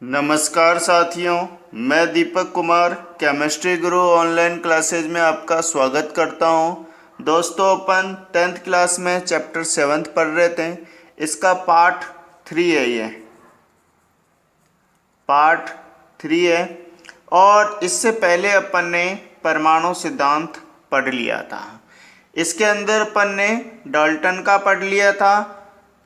नमस्कार साथियों, मैं दीपक कुमार केमिस्ट्री गुरु ऑनलाइन क्लासेज में आपका स्वागत करता हूं। दोस्तों, अपन 10th क्लास में चैप्टर 7 पढ़ रहे थे। इसका पार्ट 3 है, ये पार्ट 3 है। और इससे पहले अपन ने परमाणु सिद्धांत पढ़ लिया था। इसके अंदर अपन ने डाल्टन का पढ़ लिया था,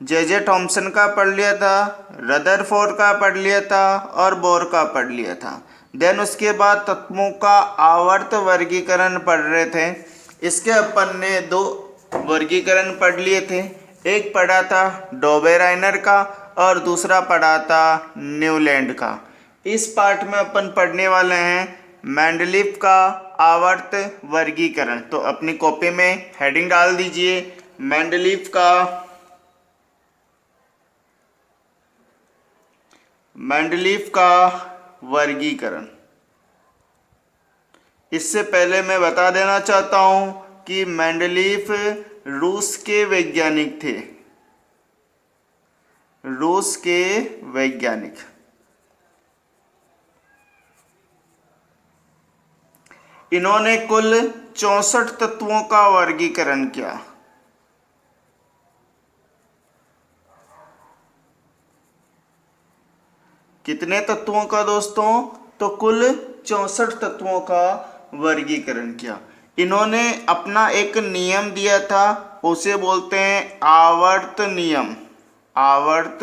जे थॉमसन का पढ़ लिया था, रदरफोर्ड का पढ़ लिया था और बोर का पढ़ लिया था। देन उसके बाद तत्वों का आवर्त वर्गीकरण पढ़ रहे थे। इसके अपन ने 2 वर्गीकरण पढ़ लिए थे। एक पढ़ा था डोबेराइनर का और दूसरा पढ़ा था न्यूलैंड का। इस पार्ट में अपन पढ़ने वाले हैं मेंडलीफ का आवर्त वर्गीकरण। तो अपनी कॉपी में हेडिंग डाल दीजिए, मेंडलीफ का वर्गीकरण। इससे पहले मैं बता देना चाहता हूं कि मेंडलीफ रूस के वैज्ञानिक थे। रूस के वैज्ञानिक। इन्होंने कुल 64 तत्वों का वर्गीकरण किया। कितने तत्वों का दोस्तों? तो कुल 64 तत्वों का वर्गीकरण किया। इन्होंने अपना एक नियम दिया था, उसे बोलते हैं आवर्त नियम। आवर्त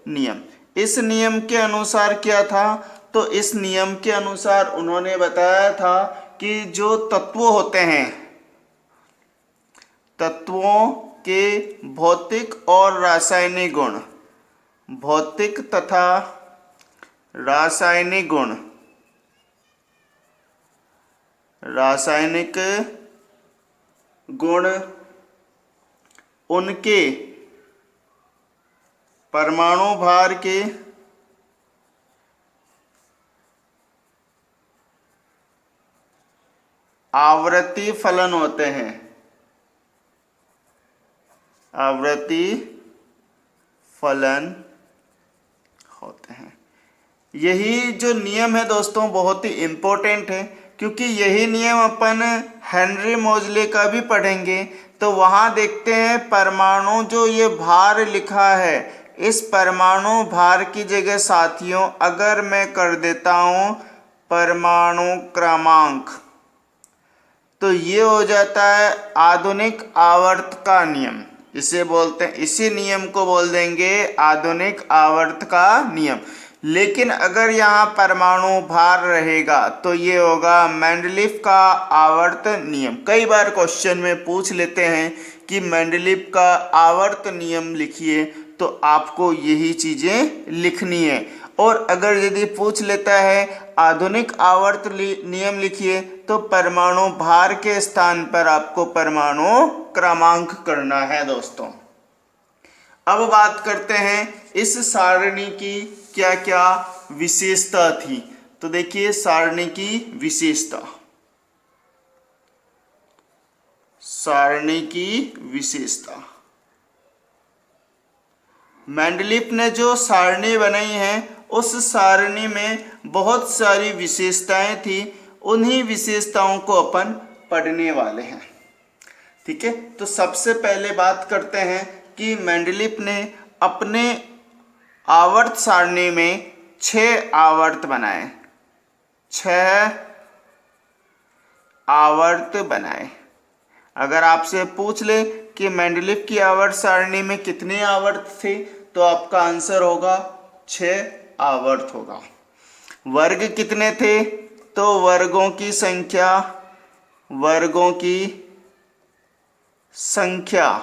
नियम। इस नियम के अनुसार क्या था? तो इस नियम के अनुसार उन्होंने बताया था कि जो तत्व होते हैं, तत्वों के भौतिक और रासायनिक गुण, भौतिक तथा रासायनिक गुण, रासायनिक गुण उनके परमाणु भार के आवर्ती फलन होते हैं। आवर्ती फलन होते हैं। यही जो नियम है दोस्तों बहुत ही इम्पोर्टेंट है, क्योंकि यही नियम अपन हेनरी मोजले का भी पढ़ेंगे। तो वहाँ देखते हैं परमाणु जो ये भार लिखा है, इस परमाणु भार की जगह साथियों अगर मैं कर देता हूँ परमाणु क्रमांक, तो ये हो जाता है आधुनिक आवर्त का नियम। इसे बोलते हैं, इसी नियम को बोल देंगे आधुनिक आवर्त का नियम। लेकिन अगर यहाँ परमाणु भार रहेगा तो ये होगा मेंडलीफ का आवर्त नियम। कई बार क्वेश्चन में पूछ लेते हैं कि मेंडलीफ का आवर्त नियम लिखिए, तो आपको यही चीजें लिखनी है। और अगर यदि पूछ लेता है आधुनिक आवर्त नियम लिखिए, तो परमाणु भार के स्थान पर आपको परमाणु क्रमांक करना है दोस्तों। अब बात करते हैं इस सारणी की क्या क्या विशेषता थी। तो देखिए सारणी की विशेषता, सारणी की विशेषता। मेंडलीफ ने जो सारणी बनाई है उस सारणी में बहुत सारी विशेषताएं थी। उन्हीं विशेषताओं को अपन पढ़ने वाले हैं। ठीक है, तो सबसे पहले बात करते हैं कि मेंडलीफ ने अपने आवर्त सारणी में 6 आवर्त बनाए। 6 आवर्त बनाए। अगर आपसे पूछ ले कि मेंडलीफ की आवर्त सारणी में कितने आवर्त थे, तो आपका आंसर होगा 6 आवर्त होगा। वर्ग कितने थे? तो वर्गों की संख्या, वर्गों की संख्या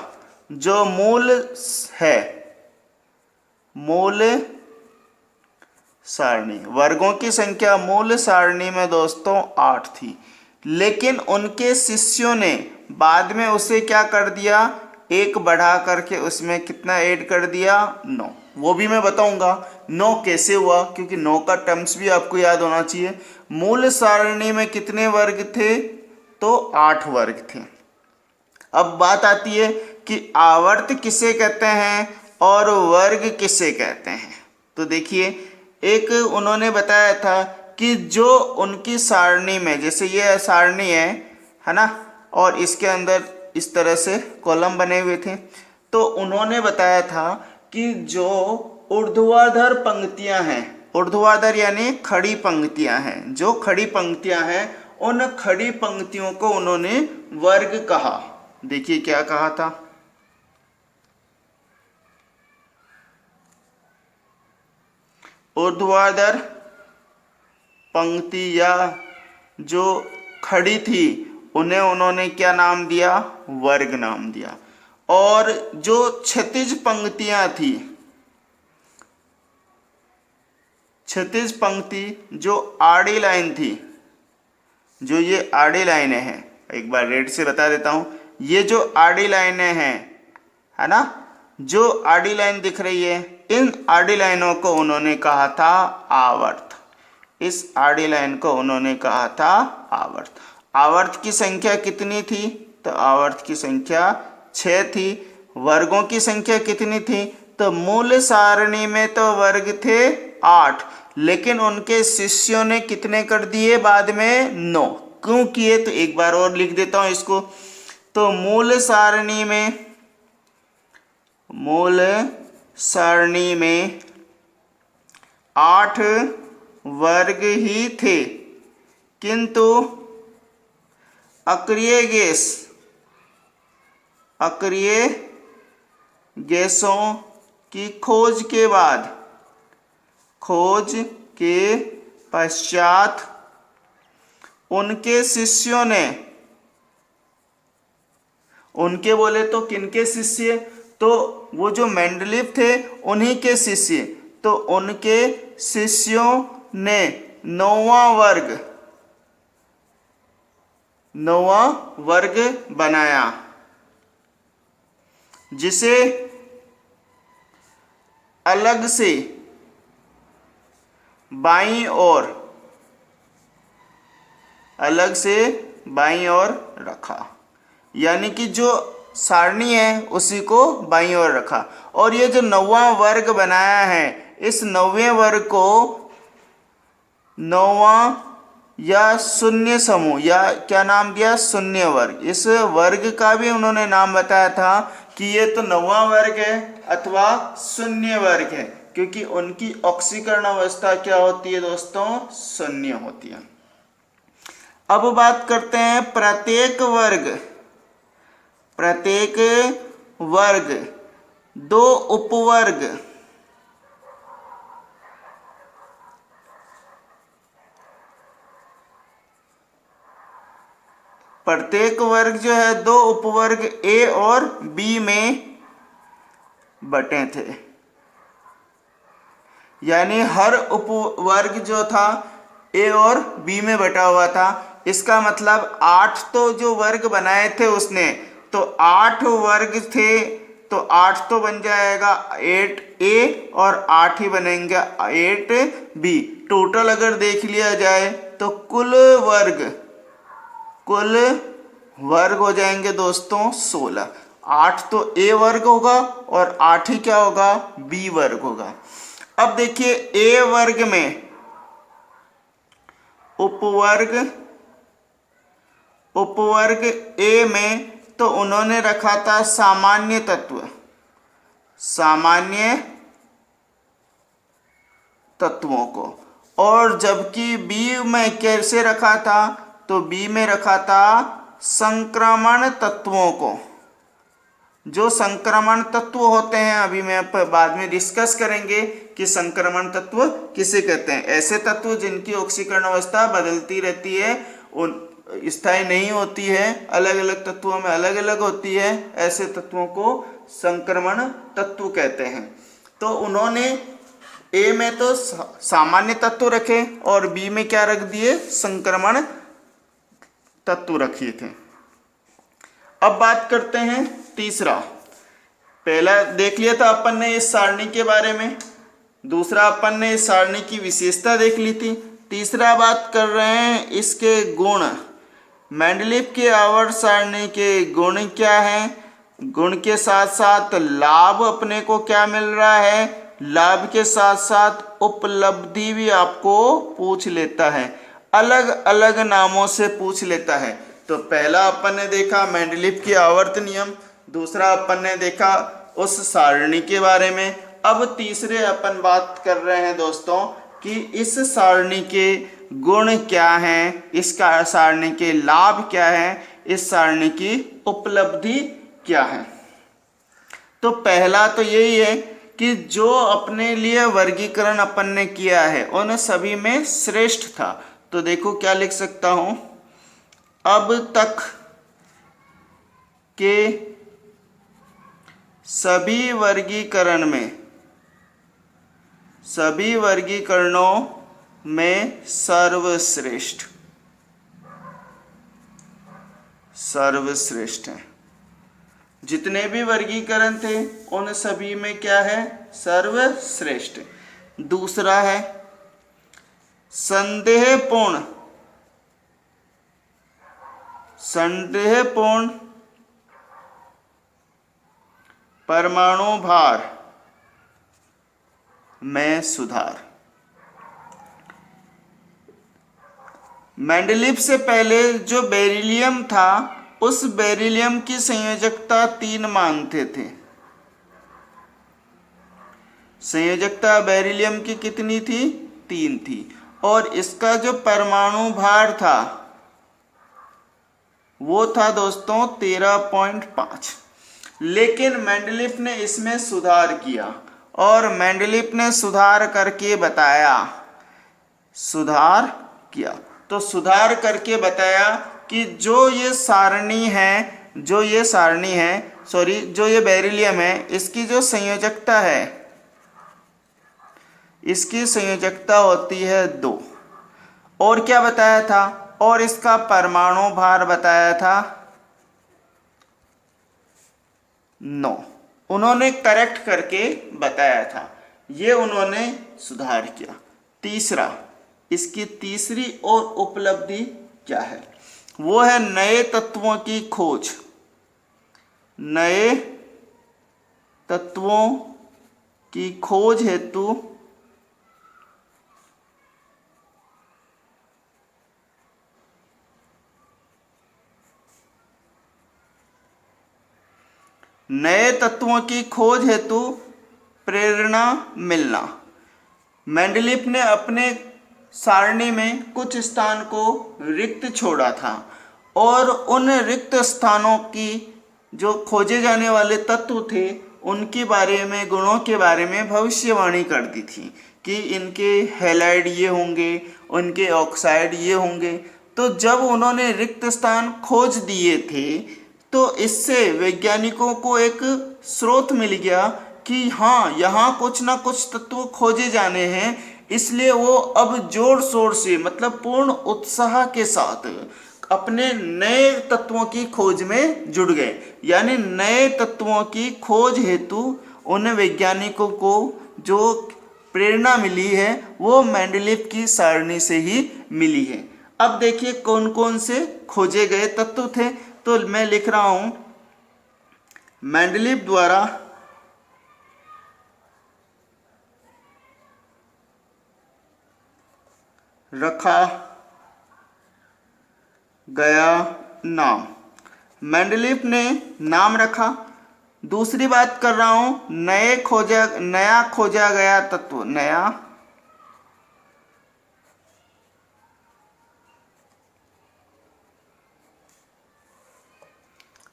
जो मूल है, मूल सारणी, वर्गों की संख्या मूल सारणी में दोस्तों 8 थी। लेकिन उनके शिष्यों ने बाद में उसे क्या कर दिया, एक बढ़ा करके उसमें कितना ऐड कर दिया, 9। वो भी मैं बताऊंगा 9 कैसे हुआ, क्योंकि 9 का टर्म्स भी आपको याद होना चाहिए। मूल सारणी में कितने वर्ग थे? तो 8 वर्ग थे। अब बात आती है कि आवर्त किसे कहते हैं और वर्ग किसे कहते हैं। तो देखिए एक उन्होंने बताया था कि जो उनकी सारणी में, जैसे ये सारणी है ना, और इसके अंदर इस तरह से कॉलम बने हुए थे, तो उन्होंने बताया था कि जो ऊर्ध्वाधर पंक्तियां हैं, ऊर्ध्वाधर यानी खड़ी पंक्तियां हैं, जो खड़ी पंक्तियां हैं उन खड़ी पंक्तियों को उन्होंने वर्ग कहा। देखिए क्या कहा था, ऊर्ध्वाधर पंक्ति या जो खड़ी थी उन्हें उन्होंने क्या नाम दिया, वर्ग नाम दिया। और जो क्षैतिज पंक्तियां थी, क्षैतिज पंक्ति जो आड़ी लाइन थी, जो ये आड़ी लाइनें हैं, एक बार रेड से बता देता हूं, ये जो आड़ी लाइनें हैं है ना, जो आड़ी लाइन दिख रही है, इन आड़ी लाइनों को उन्होंने कहा था आवर्त। इस आड़ी लाइन को उन्होंने कहा था आवर्त। आवर्त की संख्या कितनी थी, तो आवर्त की संख्या 6 थी। वर्गों की संख्या कितनी थी, तो मूल सारणी में तो वर्ग थे 8, लेकिन उनके शिष्यों ने कितने कर दिए बाद में, 9। क्यों किए, तो एक बार और लिख देता हूं इसको। तो मूल सारणी में 8 वर्ग ही थे, किंतु अक्रिय गैसों की खोज के पश्चात उनके शिष्यों ने, उनके बोले तो किनके शिष्य, तो वो जो मेंडलीव थे उन्हीं के शिष्य, तो उनके शिष्यों ने 9वां वर्ग बनाया, जिसे अलग से बाईं ओर रखा। यानी कि जो सारणी है उसी को बाईं ओर रखा। और ये जो 9वां वर्ग बनाया है, इस 9वें वर्ग को 9वां या शून्य समूह, या क्या नाम दिया, शून्य वर्ग। इस वर्ग का भी उन्होंने नाम बताया था कि ये तो 9वां वर्ग है अथवा शून्य वर्ग है, क्योंकि उनकी ऑक्सीकरण अवस्था क्या होती है दोस्तों, शून्य होती है। अब बात करते हैं प्रत्येक वर्ग 2 उपवर्ग, प्रत्येक वर्ग जो है 2 उपवर्ग ए और बी में बटे थे। यानी हर उपवर्ग जो था ए और बी में बटा हुआ था। इसका मतलब 8 तो जो वर्ग बनाए थे उसने, तो 8 वर्ग थे, तो 8 तो बन जाएगा 8a और 8 ही बनेंगे 8b। टोटल अगर देख लिया जाए तो कुल वर्ग हो जाएंगे दोस्तों 16। 8 तो ए वर्ग होगा और 8 ही क्या होगा, बी वर्ग होगा। अब देखिए ए वर्ग में उपवर्ग ए में तो उन्होंने रखा था सामान्य तत्वों को, और जबकि बी में कैसे रखा था, तो बी में रखा था संक्रमण तत्वों को। जो संक्रमण तत्व होते हैं, अभी मैं बाद में डिस्कस करेंगे कि संक्रमण तत्व किसे कहते हैं। ऐसे तत्व जिनकी ऑक्सीकरण अवस्था बदलती रहती है, उन स्थायी नहीं होती है, अलग अलग तत्वों में अलग अलग होती है, ऐसे तत्वों को संक्रमण तत्व कहते हैं। तो उन्होंने ए में तो सामान्य तत्व रखे और बी में क्या रख दिए, संक्रमण तत्व रखे थे। अब बात करते हैं तीसरा। पहला देख लिया था अपन ने इस सारणी के बारे में, दूसरा अपन ने इस सारणी की विशेषता देख ली थी, तीसरा बात कर रहे हैं इसके गुण। मेंडलीव की आवर्त सारणी के गुण क्या हैं, गुण के साथ साथ लाभ अपने को क्या मिल रहा है, लाभ के साथ साथ उपलब्धि भी आपको पूछ लेता है, अलग अलग नामों से पूछ लेता है। तो पहला अपन ने देखा मेंडलीव की आवर्त नियम, दूसरा अपन ने देखा उस सारणी के बारे में। अब तीसरे अपन बात कर रहे हैं दोस्तों कि इस सारणी के गुण क्या हैं, इस सारणी के लाभ क्या हैं, इस सारणी की उपलब्धि क्या है। तो पहला तो यही है कि जो अपने लिए वर्गीकरण अपन ने किया है उन सभी में श्रेष्ठ था। तो देखो क्या लिख सकता हूं, अब तक के सभी वर्गीकरणों में सर्वश्रेष्ठ है। जितने भी वर्गीकरण थे उन सभी में क्या है, सर्वश्रेष्ठ। दूसरा है संदेहपूर्ण परमाणु भार में सुधार। मेंडलीव से पहले जो बेरिलियम था उस बेरिलियम की संयोजकता 3 मानते थे। संयोजकता बेरिलियम की कितनी थी, 3 थी। और इसका जो परमाणु भार था वो था दोस्तों 13.5। लेकिन मेंडलीव ने इसमें सुधार किया और मेंडलीव ने सुधार करके बताया कि जो ये बेरिलियम है इसकी जो संयोजकता है, इसकी संयोजकता होती है 2। और क्या बताया था, और इसका परमाणु भार बताया था 9। उन्होंने करेक्ट करके बताया था, ये उन्होंने सुधार किया। तीसरा, इसकी तीसरी और उपलब्धि क्या है, वो है नए तत्वों की खोज। नए तत्वों की खोज हेतु प्रेरणा मिलना। मेंडलीव ने अपने सारणी में कुछ स्थान को रिक्त छोड़ा था और उन रिक्त स्थानों की जो खोजे जाने वाले तत्व थे उनके बारे में, गुणों के बारे में भविष्यवाणी कर दी थी कि इनके हैलाइड ये होंगे, उनके ऑक्साइड ये होंगे। तो जब उन्होंने रिक्त स्थान खोज दिए थे तो इससे वैज्ञानिकों को एक स्रोत मिल गया कि हाँ, यहाँ कुछ ना कुछ तत्व खोजे जाने हैं। इसलिए वो अब जोर शोर से, मतलब पूर्ण उत्साह के साथ अपने नए तत्वों की खोज में जुड़ गए। यानी नए तत्वों की खोज हेतु उन वैज्ञानिकों को जो प्रेरणा मिली है वो मेंडलीव की सारणी से ही मिली है। अब देखिए कौन कौन से खोजे गए तत्व थे। तो मैं लिख रहा हूं, मेंडलीव द्वारा रखा गया नाम। मेंडलीव ने नाम रखा। दूसरी बात कर रहा हूं, नया खोजा गया तत्व, नया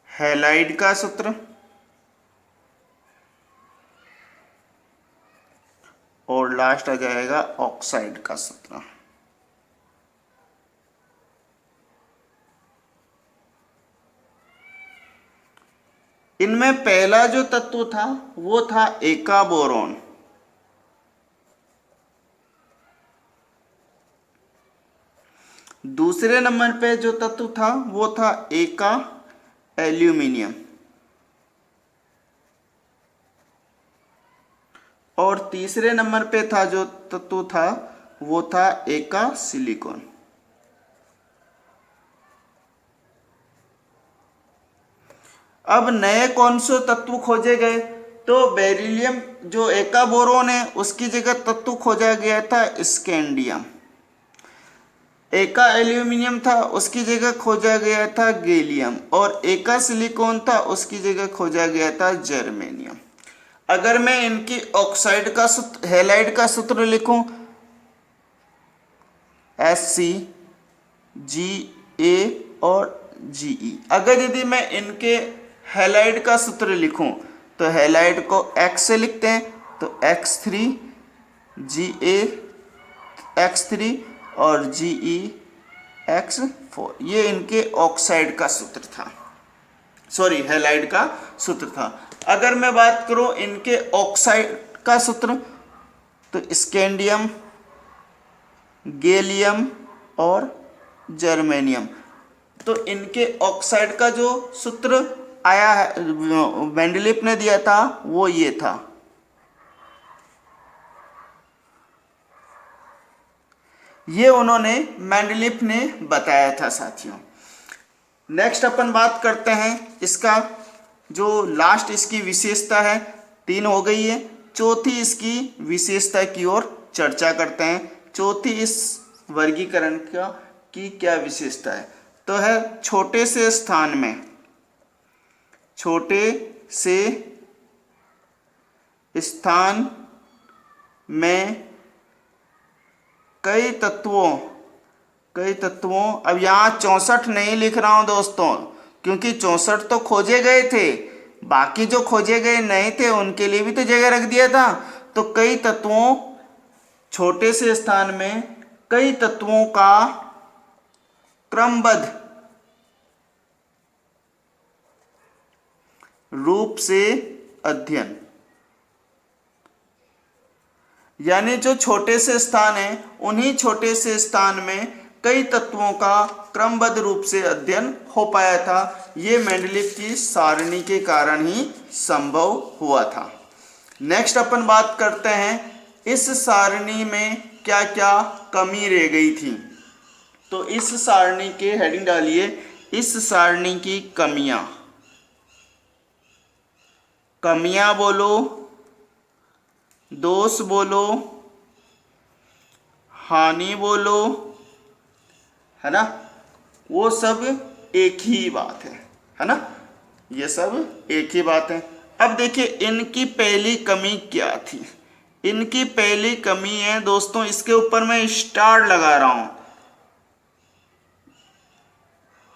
हैलाइड का सूत्र और लास्ट आ जाएगा ऑक्साइड का सूत्र। इनमें पहला जो तत्व था वो था एका बोरोन। दूसरे नंबर पे जो तत्व था वो था एका एल्यूमिनियम और तीसरे नंबर पे था जो तत्व था वो था एका सिलिकॉन। अब नए कौन से तत्व खोजे गए, तो बेरिलियम जो एका बोरोन है उसकी जगह तत्व खोजा गया था स्कैंडियम। एका एल्यूमिनियम था उसकी जगह खोजा गया था गैलियम, और एका सिलिकॉन था उसकी जगह खोजा गया था जर्मेनियम। अगर मैं इनकी ऑक्साइड का सूत्र, हैलाइड का सूत्र लिखूं Ca और Ge, अगर यदि मैं इनके हैलाइड का सूत्र लिखूं तो हैलाइड को X से लिखते हैं, तो X3 Ga और GeX4, ये इनके ऑक्साइड का सूत्र था, सॉरी हैलाइड का सूत्र था। अगर मैं बात करूं इनके ऑक्साइड का सूत्र तो स्कैंडियम, गैलियम और जर्मेनियम। तो इनके ऑक्साइड का जो सूत्र आया है मेंडलीफ ने दिया था वो ये था। ये उन्होंने मेंडलीफ ने बताया था साथियों। नेक्स्ट अपन बात करते हैं इसका जो लास्ट इसकी विशेषता है, 3 हो गई है, चौथी इसकी विशेषता की ओर चर्चा करते हैं। चौथी इस वर्गीकरण का की क्या विशेषता है, तो है छोटे से स्थान में, छोटे से स्थान में कई तत्वों, अब यहाँ 64 नहीं लिख रहा हूं दोस्तों, क्योंकि 64 तो खोजे गए थे, बाकी जो खोजे गए नहीं थे उनके लिए भी तो जगह रख दिया था। तो कई तत्वों, छोटे से स्थान में कई तत्वों का क्रमबद्ध रूप से अध्ययन, यानी जो छोटे से स्थान है उन्हीं छोटे से स्थान में कई तत्वों का क्रमबद्ध रूप से अध्ययन हो पाया था। ये मेंडलीफ की सारणी के कारण ही संभव हुआ था। नेक्स्ट अपन बात करते हैं इस सारणी में क्या क्या कमी रह गई थी। तो इस सारणी के हेडिंग डालिए, इस सारणी की कमियां, कमियां बोलो, दोष बोलो, हानि बोलो, है ना, वो सब एक ही बात है ना, ये सब एक ही बात है। अब देखिए इनकी पहली कमी क्या थी। इनकी पहली कमी है दोस्तों, इसके ऊपर मैं स्टार लगा रहा हूं,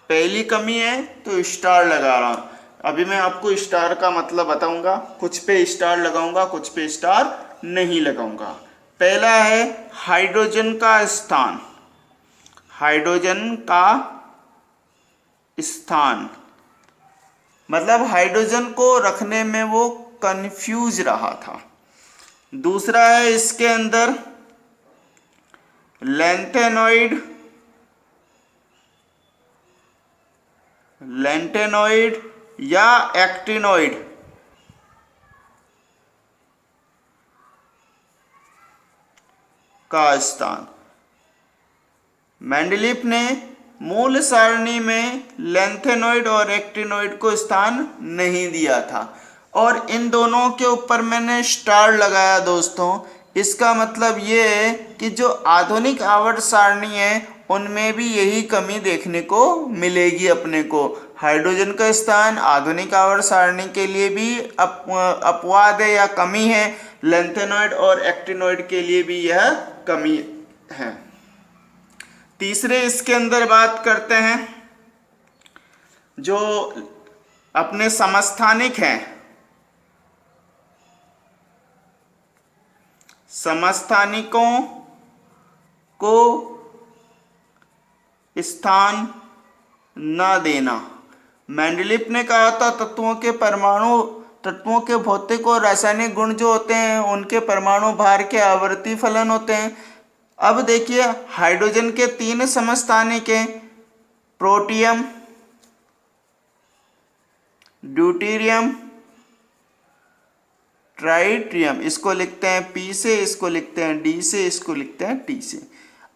पहली कमी है तो स्टार लगा रहा हूं। अभी मैं आपको स्टार का मतलब बताऊंगा, कुछ पे स्टार लगाऊंगा, कुछ पे स्टार नहीं लगाऊंगा। पहला है हाइड्रोजन का स्थान, हाइड्रोजन का स्थान, मतलब हाइड्रोजन को रखने में वो कंफ्यूज रहा था। दूसरा है इसके अंदर लैंटेनॉइड या एक्टिनॉइड का स्थान। मेंडलीफ ने मूल सारणी में लैंथेनॉइड और एक्टिनॉइड को स्थान नहीं दिया था, और इन दोनों के ऊपर मैंने स्टार लगाया दोस्तों। इसका मतलब ये है कि जो आधुनिक आवर्त सारणी है उनमें भी यही कमी देखने को मिलेगी अपने को। हाइड्रोजन का स्थान आधुनिक आवर्त सारणी के लिए भी अपवाद है या कमी है, लैंथेनॉइड और एक्टिनॉइड के लिए भी यह कमी है। तीसरे इसके अंदर बात करते हैं जो अपने समस्थानिक हैं, समस्थानिकों को स्थान न देना। मेंडलीफ ने कहा था तत्वों के परमाणु, तत्वों के भौतिक और रासायनिक गुण जो होते हैं उनके परमाणु भार के आवर्ती फलन होते हैं। अब देखिए हाइड्रोजन के 3 समस्थानिक हैं, प्रोटियम, ड्यूटेरियम, ट्राइटियम, इसको लिखते हैं P से, इसको लिखते हैं D से, इसको लिखते हैं T से।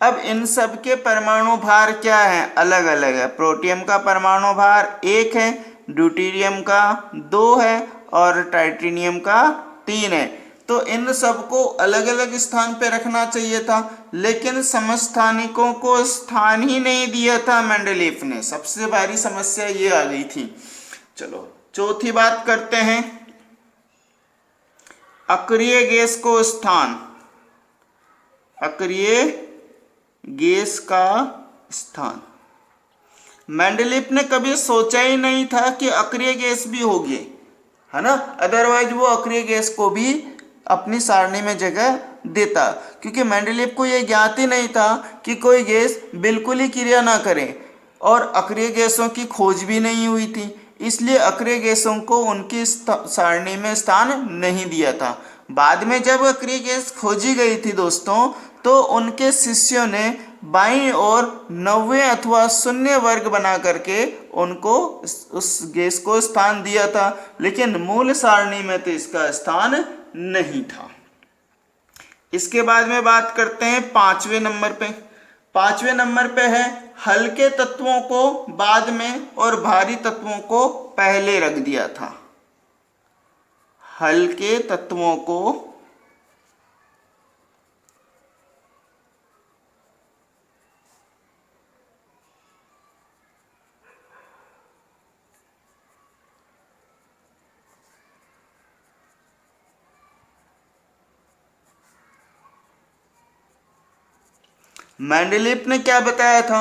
अब इन सब के परमाणु भार क्या है, अलग अलग है। प्रोटियम का परमाणु भार 1 है, ड्यूटेरियम का 2 है और टाइटेनियम का 3 है। तो इन सबको अलग अलग स्थान पे रखना चाहिए था, लेकिन समस्थानिकों को स्थान ही नहीं दिया था मेंडलीफ ने। सबसे भारी समस्या ये आ गई थी। चलो चौथी बात करते हैं, अक्रिय गैस को स्थान। अक्रिय गैस का स्थान मेंडलीफ ने कभी सोचा ही नहीं था कि अक्रिय गैस भी होगी, है ना। अदरवाइज वो अक्रिय गैस को भी अपनी सारणी में जगह देता, क्योंकि मेंडलीफ को यह ज्ञात ही नहीं था कि कोई गैस बिल्कुल ही क्रिया ना करे, और अक्रिय गैसों की खोज भी नहीं हुई थी, इसलिए अक्रिय गैसों को उनकी सारणी में स्थान नहीं दिया था। बाद में जब अक्रिय गैस खोजी गई थी दोस्तों, तो उनके शिष्यों ने बाईं ओर 90 अथवा 0 वर्ग बना करके उनको उस गैस को स्थान दिया था, लेकिन मूल सारणी में तो इसका स्थान नहीं था। इसके बाद में बात करते हैं 5वें नंबर पे। 5वें नंबर पे है, हल्के तत्वों को बाद में और भारी तत्वों को पहले रख दिया था। हल्के तत्वों को मेंडलीफ ने क्या बताया था,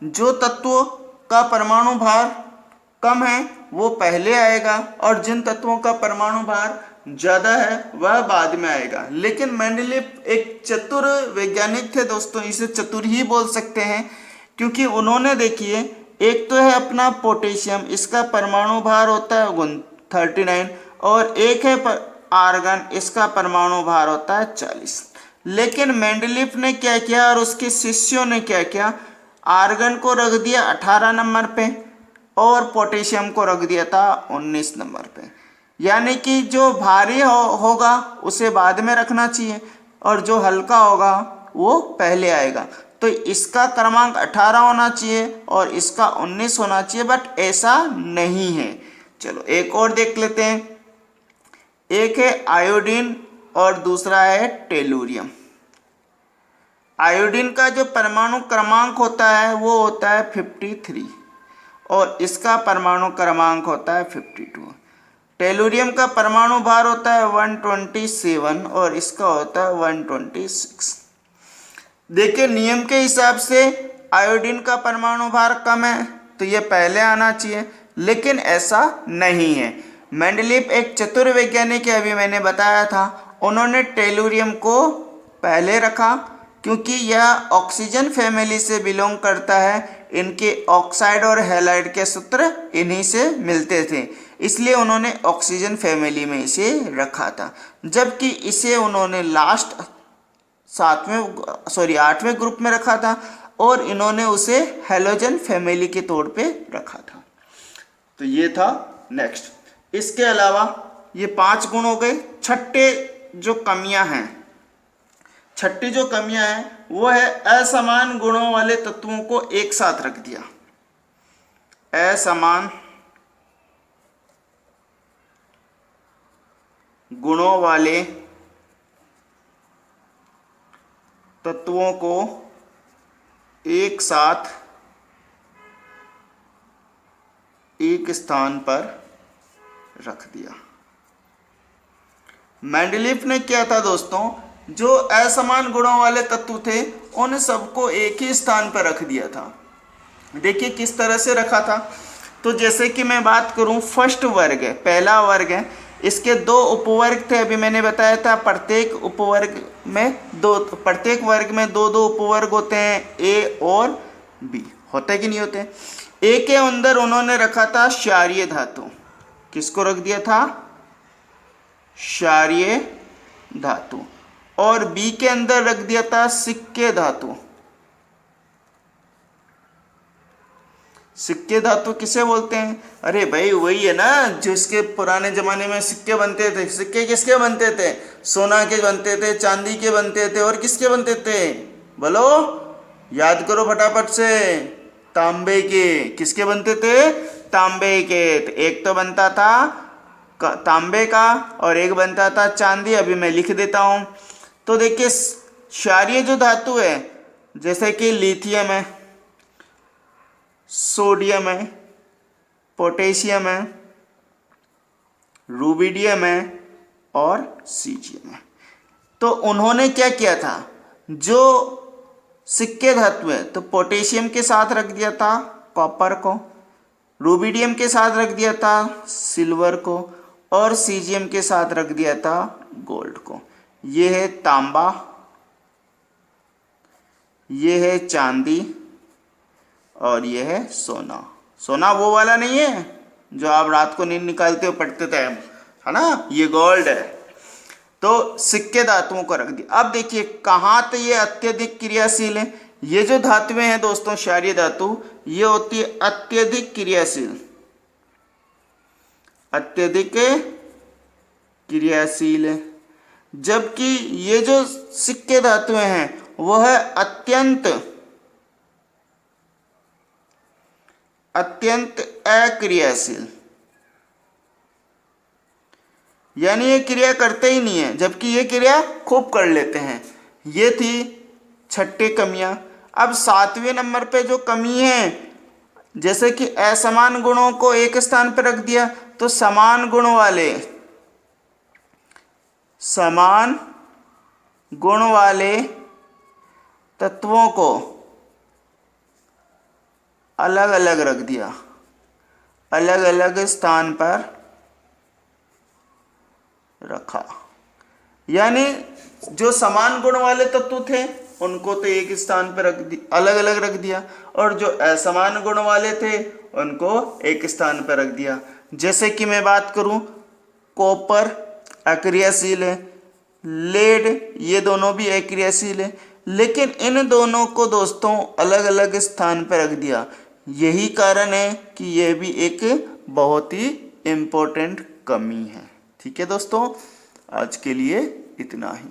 जो तत्वों का परमाणु भार कम है वो पहले आएगा, और जिन तत्वों का परमाणु भार ज्यादा है वह बाद में आएगा। लेकिन मेंडलीफ एक चतुर वैज्ञानिक थे दोस्तों, इसे चतुर ही बोल सकते हैं, क्योंकि उन्होंने देखिए, एक तो है अपना पोटेशियम, इसका परमाणु भार होता है 39, और एक है आर्गन, इसका परमाणु भार होता है 40। लेकिन मेंडलीफ ने क्या किया और उसके शिष्यों ने क्या किया, आर्गन को रख दिया 18 नंबर पे और पोटेशियम को रख दिया था 19 नंबर पे। यानी कि जो भारी होगा उसे बाद में रखना चाहिए, और जो हल्का होगा वो पहले आएगा। तो इसका क्रमांक 18 होना चाहिए और इसका 19 होना चाहिए, बट ऐसा नहीं है। चलो एक और देख लेते हैं। एक है आयोडीन और दूसरा है टेलुरियम। आयोडीन का जो परमाणु क्रमांक होता है वो होता है 53, और इसका परमाणु क्रमांक होता है 52। टेलुरियम का परमाणु भार होता है 127 और इसका होता है 126। देखिए नियम के हिसाब से आयोडीन का परमाणु भार कम है तो ये पहले आना चाहिए, लेकिन ऐसा नहीं है। मेंडलीफ एक चतुर वैज्ञानिक है, अभी मैंने बताया था। उन्होंने टेलुरियम को पहले रखा क्योंकि यह ऑक्सीजन फैमिली से बिलोंग करता है। इनके ऑक्साइड और हैलाइड के सूत्र इन्हीं से मिलते थे, इसलिए उन्होंने ऑक्सीजन फैमिली में इसे रखा था। जबकि इसे उन्होंने लास्ट 8वें ग्रुप में रखा था और इन्होंने उसे हैलोजन फैमिली के तौर पे रखा था। तो ये था नेक्स्ट। इसके अलावा ये 5 गुण हो गए। छठी जो कमियां हैं वो है असमान गुणों वाले तत्वों को एक साथ रख दिया। असमान गुणों वाले तत्वों को एक साथ एक स्थान पर रख दिया। मेंडलीफ ने क्या था दोस्तों, जो असमान गुणों वाले तत्व थे उन सबको एक ही स्थान पर रख दिया था। देखिए किस तरह से रखा था। तो जैसे कि मैं बात करूं, फर्स्ट वर्ग है, पहला वर्ग है, इसके 2 उपवर्ग थे। अभी मैंने बताया था प्रत्येक वर्ग में 2 उपवर्ग होते हैं, ए और बी। होते हैं कि नहीं होते? ए के अंदर उन्होंने रखा था क्षारीय धातु। किसको रख दिया था? क्षारीय धातु। और बी के अंदर रख दिया था सिक्के धातु। सिक्के धातु किसे बोलते हैं? अरे भाई वही है ना जिसके पुराने जमाने में सिक्के बनते थे। सिक्के किसके बनते थे? सोना के बनते थे, चांदी के बनते थे, और किसके बनते थे? बोलो, याद करो फटाफट से। तांबे के। किसके बनते थे? तांबे के। एक तो बनता था तांबे का और एक बनता था चांदी। अभी मैं लिख देता हूँ। तो देखिए क्षारीय जो धातु है जैसे कि लिथियम है, सोडियम है, पोटेशियम है, रूबिडियम है और सीजियम है। तो उन्होंने क्या किया था, जो सिक्के धातु है तो पोटेशियम के साथ रख दिया था कॉपर को, रूबिडियम के साथ रख दिया था सिल्वर को और सीजियम के साथ रख दिया था गोल्ड को। ये है तांबा, ये है चांदी और ये है सोना। सोना वो वाला नहीं है जो आप रात को नींद निकालते हो पढ़ते थे, है ना, ये गोल्ड है। तो सिक्के धातुओं को रख दिया। अब देखिए कहाँ तो ये अत्यधिक क्रियाशील है। ये जो धातुएं हैं दोस्तों क्षारीय धातु, ये होती है अत्यधिक क्रियाशील, अत्यधिक क्रियाशील है। जबकि ये जो सिक्के धातुएं हैं वह है अत्यंत अक्रियाशील, यानी ये क्रिया करते ही नहीं है, जबकि ये क्रिया खूब कर लेते हैं। ये थी छठी कमियां। अब 7वें नंबर पे जो कमी है, जैसे कि असमान गुणों को एक स्थान पर रख दिया, तो समान गुण वाले तत्वों को अलग अलग रख दिया, अलग अलग स्थान पर रखा। यानी जो समान गुण वाले तत्व थे उनको तो एक स्थान पर अलग अलग रख दिया, और जो असमान गुण वाले थे उनको एक स्थान पर रख दिया। जैसे कि मैं बात करूं, कॉपर अक्रियाशील है, लेड ये दोनों भी अक्रियाशील है, लेकिन इन दोनों को दोस्तों अलग अलग स्थान पर रख दिया। यही कारण है कि यह भी एक बहुत ही इम्पोर्टेंट कमी है। ठीक है दोस्तों, आज के लिए इतना ही।